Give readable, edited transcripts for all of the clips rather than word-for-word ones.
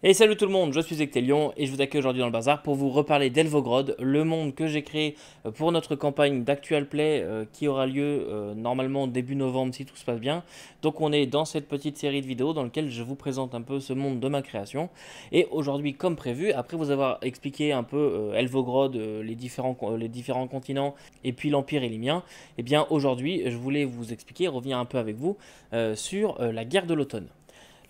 Et salut tout le monde, je suis Ectelion et je vous accueille aujourd'hui dans le bazar pour vous reparler d'Elvogrod, le monde que j'ai créé pour notre campagne d'Actual Play qui aura lieu normalement début novembre si tout se passe bien. Donc on est dans cette petite série de vidéos dans laquelle je vous présente un peu ce monde de ma création. Et aujourd'hui, comme prévu, après vous avoir expliqué un peu Elvogrod, les différents continents et puis l'Empire élimien, et bien aujourd'hui je voulais vous expliquer, revenir un peu avec vous sur la guerre de l'automne.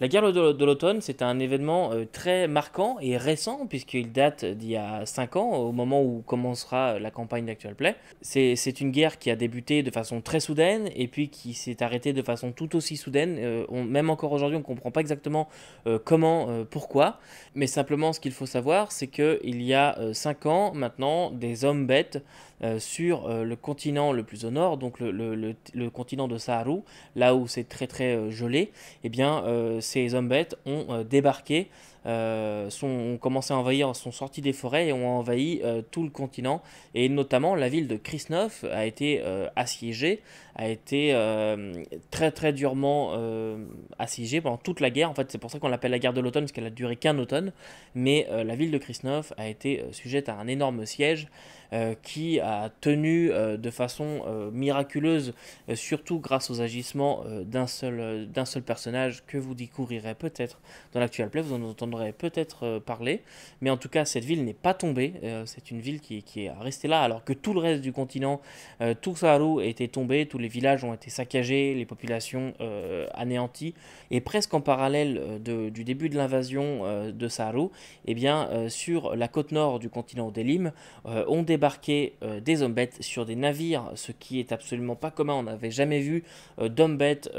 La guerre de l'automne, c'est un événement très marquant et récent, puisqu'il date d'il y a 5 ans, au moment où commencera la campagne d'Actual Play. C'est une guerre qui a débuté de façon très soudaine, et puis qui s'est arrêtée de façon tout aussi soudaine. Même encore aujourd'hui, on ne comprend pas exactement comment, pourquoi, mais simplement ce qu'il faut savoir, c'est qu'il y a 5 ans maintenant, des hommes bêtes sur le continent le plus au nord, donc le continent de Saharu, là où c'est très très gelé, eh bien, ces hommes bêtes ont débarqué, ont commencé à envahir, sont sortis des forêts et ont envahi tout le continent. Et notamment, la ville de Krisnov a été assiégée, a été très très durement assiégée pendant toute la guerre. En fait, c'est pour ça qu'on l'appelle la guerre de l'automne, parce qu'elle a duré qu'un automne. Mais la ville de Krisnov a été sujette à un énorme siège qui a tenu de façon miraculeuse, surtout grâce aux agissements d'un seul personnage que vous découvrirez peut-être dans l'actuel play, vous en entendrez peut-être parler, mais en tout cas cette ville n'est pas tombée, c'est une ville qui est restée là alors que tout le reste du continent, tout Saharu était tombé, tous les villages ont été saccagés, les populations anéanties, et presque en parallèle du début de l'invasion de Saharu, eh bien, sur la côte nord du continent d'Elim, ont débarqué des hommes bêtes sur des navires, ce qui est absolument pas commun, on n'avait jamais vu d'hommes bêtes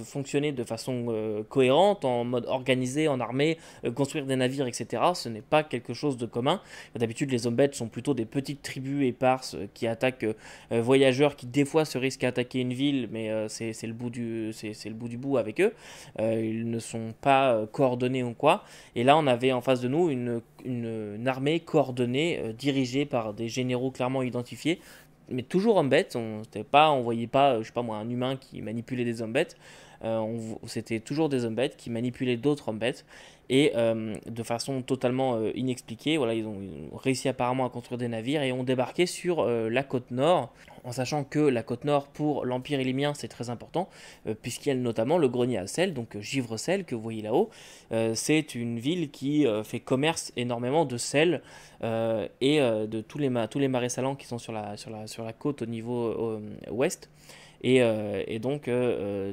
fonctionner de façon cohérente, en mode organisé, en armée, construire des navires, etc. Ce n'est pas quelque chose de commun. D'habitude, les hommes bêtes sont plutôt des petites tribus éparses qui attaquent voyageurs qui des fois se risquent à attaquer une ville, mais c'est le bout du bout avec eux. Ils ne sont pas coordonnés ou quoi. Et là, on avait en face de nous une armée coordonnée, dirigée par des généraux clairement identifiés, mais toujours hommes bêtes. On voyait pas, je sais pas moi, un humain qui manipulait des hommes bêtes. C'était toujours des hommes bêtes qui manipulaient d'autres hommes bêtes et de façon totalement inexpliquée. Voilà, ils ont réussi apparemment à construire des navires et ont débarqué sur la côte nord, en sachant que la côte nord pour l'Empire élimien c'est très important, puisqu'il y a notamment le grenier à sel, donc Givre-Sel que vous voyez là-haut. C'est une ville qui fait commerce énormément de sel et de tous les marais salants qui sont sur la côte au niveau ouest. Et donc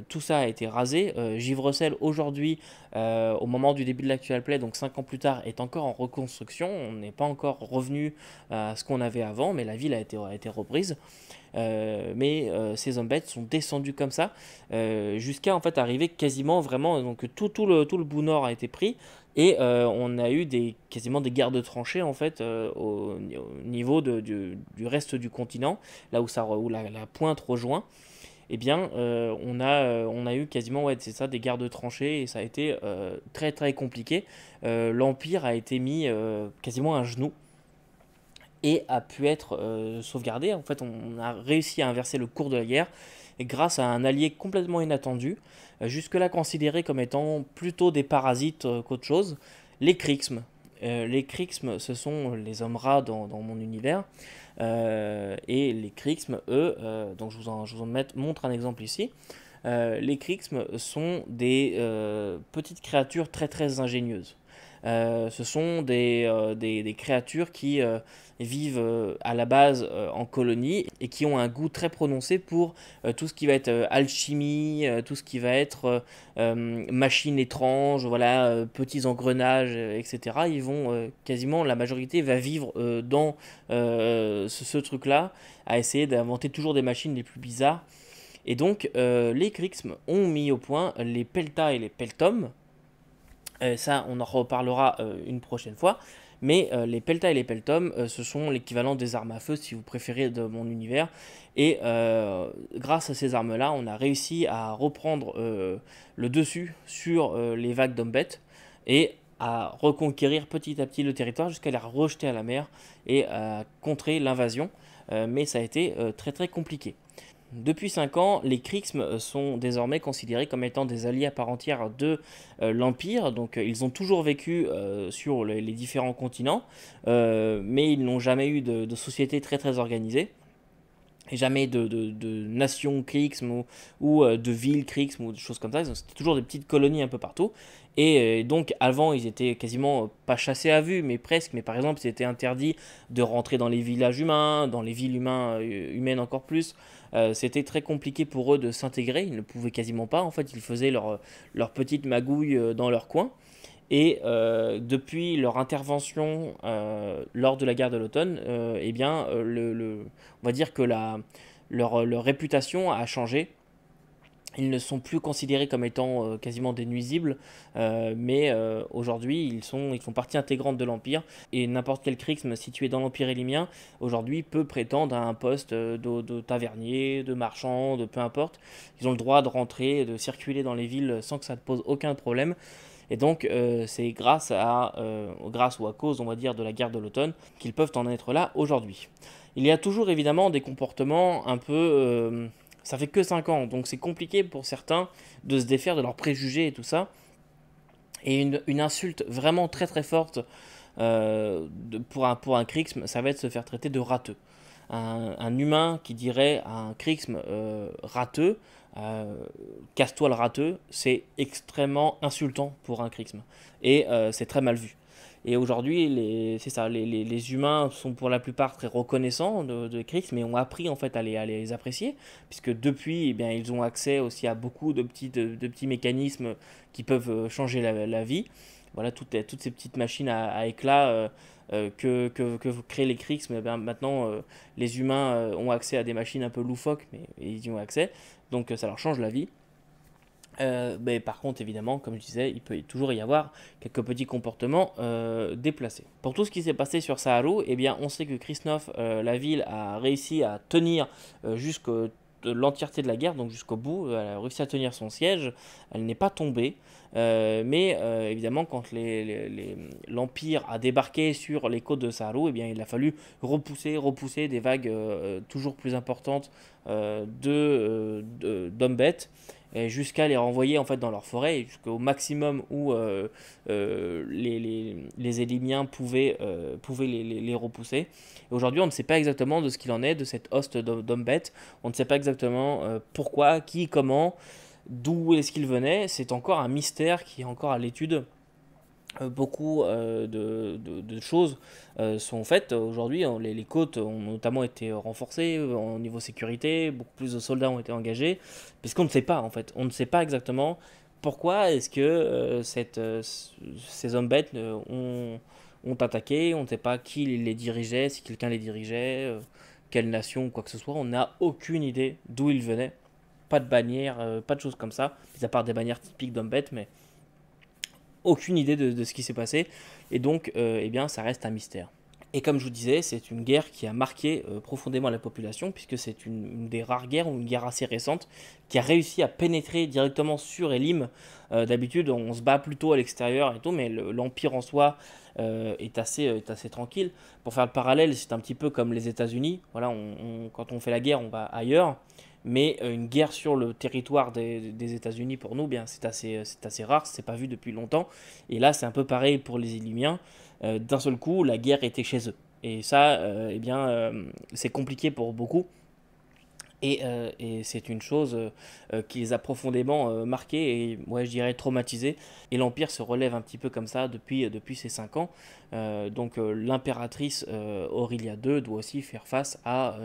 tout ça a été rasé. Givre-Sel aujourd'hui, au moment du début de l'actual play, donc 5 ans plus tard, est encore en reconstruction. On n'est pas encore revenu à ce qu'on avait avant, mais la ville a été reprise. Ces hommes bêtes sont descendus comme ça jusqu'à en fait arriver quasiment vraiment, donc tout le bout nord a été pris et on a eu quasiment des guerres de tranchées en fait au niveau du reste du continent, là où la pointe rejoint. Eh bien, on a eu quasiment, ouais, c'est ça, des guerres de tranchées et ça a été très très compliqué. L'Empire a été mis quasiment à genoux et a pu être sauvegardé. En fait, on a réussi à inverser le cours de la guerre et grâce à un allié complètement inattendu, jusque-là considéré comme étant plutôt des parasites qu'autre chose, les Krixmes. Les Krixmes, ce sont les hommes rats dans mon univers. Et les Krixmes, eux, donc je vous en montre un exemple ici. Les Krixmes sont des petites créatures très très ingénieuses. Ce sont des créatures qui vivent à la base en colonie et qui ont un goût très prononcé pour tout ce qui va être alchimie, tout ce qui va être machines étranges, voilà, petits engrenages, etc. Ils vont quasiment, la majorité va vivre dans ce truc-là, à essayer d'inventer toujours des machines les plus bizarres. Et donc, les Krixmes ont mis au point les Pelta et les Peltom. Ça, on en reparlera une prochaine fois. Mais les Pelta et les Peltom, ce sont l'équivalent des armes à feu, si vous préférez, de mon univers. Et grâce à ces armes-là, on a réussi à reprendre le dessus sur les vagues d'hommes-bêtes et à reconquérir petit à petit le territoire jusqu'à les rejeter à la mer et à contrer l'invasion. Mais ça a été très très compliqué. Depuis 5 ans, les Kriegsm sont désormais considérés comme étant des alliés à part entière de l'Empire. Donc ils ont toujours vécu sur les différents continents, mais ils n'ont jamais eu de société très très organisée. Et jamais de nation Kriegsm ou de ville Kriegsm ou des choses comme ça. C'était toujours des petites colonies un peu partout. Et donc avant, ils étaient quasiment pas chassés à vue, mais presque. Mais par exemple, c'était interdit de rentrer dans les villages humains, dans les villes humaines encore plus. C'était très compliqué pour eux de s'intégrer. Ils ne pouvaient quasiment pas. En fait, ils faisaient leur petite magouille dans leur coin. Et depuis leur intervention lors de la guerre de l'automne, eh bien, on va dire que leur réputation a changé. Ils ne sont plus considérés comme étant quasiment des nuisibles, mais aujourd'hui ils font partie intégrante de l'Empire. Et n'importe quel Kriegsm situé dans l'Empire élimien, aujourd'hui peut prétendre à un poste de tavernier, de marchand, de peu importe. Ils ont le droit de rentrer, de circuler dans les villes sans que ça ne pose aucun problème. Et donc, c'est grâce ou à cause, on va dire, de la guerre de l'automne qu'ils peuvent en être là aujourd'hui. Il y a toujours évidemment des comportements un peu. Ça fait que 5 ans, donc c'est compliqué pour certains de se défaire de leurs préjugés et tout ça. Et une insulte vraiment très très forte pour un Kriegsm, ça va être se faire traiter de rateux. Un humain qui dirait à un Kriegsm rateux, euh, casse-toi le rateux, c'est extrêmement insultant pour un Kriegsm. Et c'est très mal vu. Et aujourd'hui, c'est ça, les humains sont pour la plupart très reconnaissants de Kriegsm, mais ont appris en fait à les apprécier, puisque depuis, eh bien, ils ont accès aussi à beaucoup de petits mécanismes qui peuvent changer la vie. Voilà, toutes ces petites machines à éclat que créent les Kriegsm, eh bien, maintenant, les humains ont accès à des machines un peu loufoques, mais ils y ont accès, donc ça leur change la vie. Mais par contre, évidemment, comme je disais, il peut toujours y avoir quelques petits comportements déplacés. Pour tout ce qui s'est passé sur Saharu, eh bien, on sait que Krisnov, la ville, a réussi à tenir jusqu'à l'entièreté de la guerre, donc jusqu'au bout. Elle a réussi à tenir son siège. Elle n'est pas tombée. Mais évidemment, quand l'Empire a débarqué sur les côtes de Saharu, eh bien, il a fallu repousser des vagues toujours plus importantes d'hommes bêtes jusqu'à les renvoyer en fait dans leur forêt, jusqu'au maximum où les Élimiens pouvaient les repousser. Et aujourd'hui, on ne sait pas exactement de ce qu'il en est de cette hoste d'hommes bêtes. On ne sait pas exactement pourquoi, qui, comment, d'où est-ce qu'il venait. C'est encore un mystère qui est encore à l'étude. Beaucoup de choses sont faites. Aujourd'hui, les côtes ont notamment été renforcées au niveau sécurité, beaucoup plus de soldats ont été engagés, puisqu'on ne sait pas en fait, on ne sait pas exactement pourquoi est-ce que ces hommes bêtes ont attaqué, on ne sait pas qui les dirigeait, si quelqu'un les dirigeait, quelle nation ou quoi que ce soit, on n'a aucune idée d'où ils venaient, pas de bannière, pas de choses comme ça, mis à part des bannières typiques d'hommes bêtes, mais aucune idée de ce qui s'est passé, et donc eh bien, ça reste un mystère. Et comme je vous disais, c'est une guerre qui a marqué profondément la population, puisque c'est une des rares guerres, ou une guerre assez récente, qui a réussi à pénétrer directement sur Elim. D'habitude, on se bat plutôt à l'extérieur et tout, mais l'Empire en soi est assez tranquille. Pour faire le parallèle, c'est un petit peu comme les États-Unis. Voilà, quand on fait la guerre, on va ailleurs. Mais une guerre sur le territoire des États-Unis, pour nous, bien, c'est assez rare, c'est pas vu depuis longtemps. Et là, c'est un peu pareil pour les Illumiens. D'un seul coup, la guerre était chez eux. Et ça, eh bien, c'est compliqué pour beaucoup. Et c'est une chose qui les a profondément marqués et, ouais, je dirais, traumatisés. Et l'Empire se relève un petit peu comme ça depuis ces 5 ans. Donc l'impératrice Aurelia II doit aussi faire face à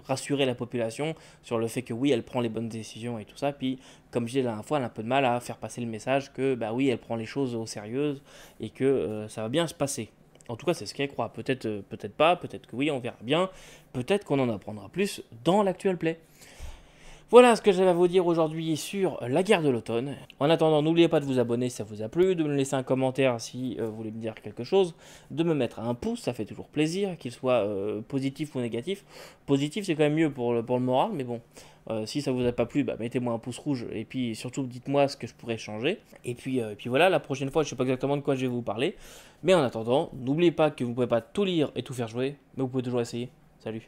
rassurer la population sur le fait que oui, elle prend les bonnes décisions et tout ça. Puis, comme je disais la dernière fois, elle a un peu de mal à faire passer le message que bah oui, elle prend les choses au sérieux et que ça va bien se passer. En tout cas, c'est ce qu'elle croit. Peut-être pas, peut-être que oui, on verra bien. Peut-être qu'on en apprendra plus dans l'actuel play. Voilà ce que j'avais à vous dire aujourd'hui sur la guerre de l'automne. En attendant, n'oubliez pas de vous abonner si ça vous a plu, de me laisser un commentaire si vous voulez me dire quelque chose, de me mettre un pouce, ça fait toujours plaisir, qu'il soit positif ou négatif. Positif, c'est quand même mieux pour le moral, mais bon, si ça vous a pas plu, bah, mettez-moi un pouce rouge et puis surtout dites-moi ce que je pourrais changer. Et puis voilà, la prochaine fois, je sais pas exactement de quoi je vais vous parler, mais en attendant, n'oubliez pas que vous ne pouvez pas tout lire et tout faire jouer, mais vous pouvez toujours essayer. Salut.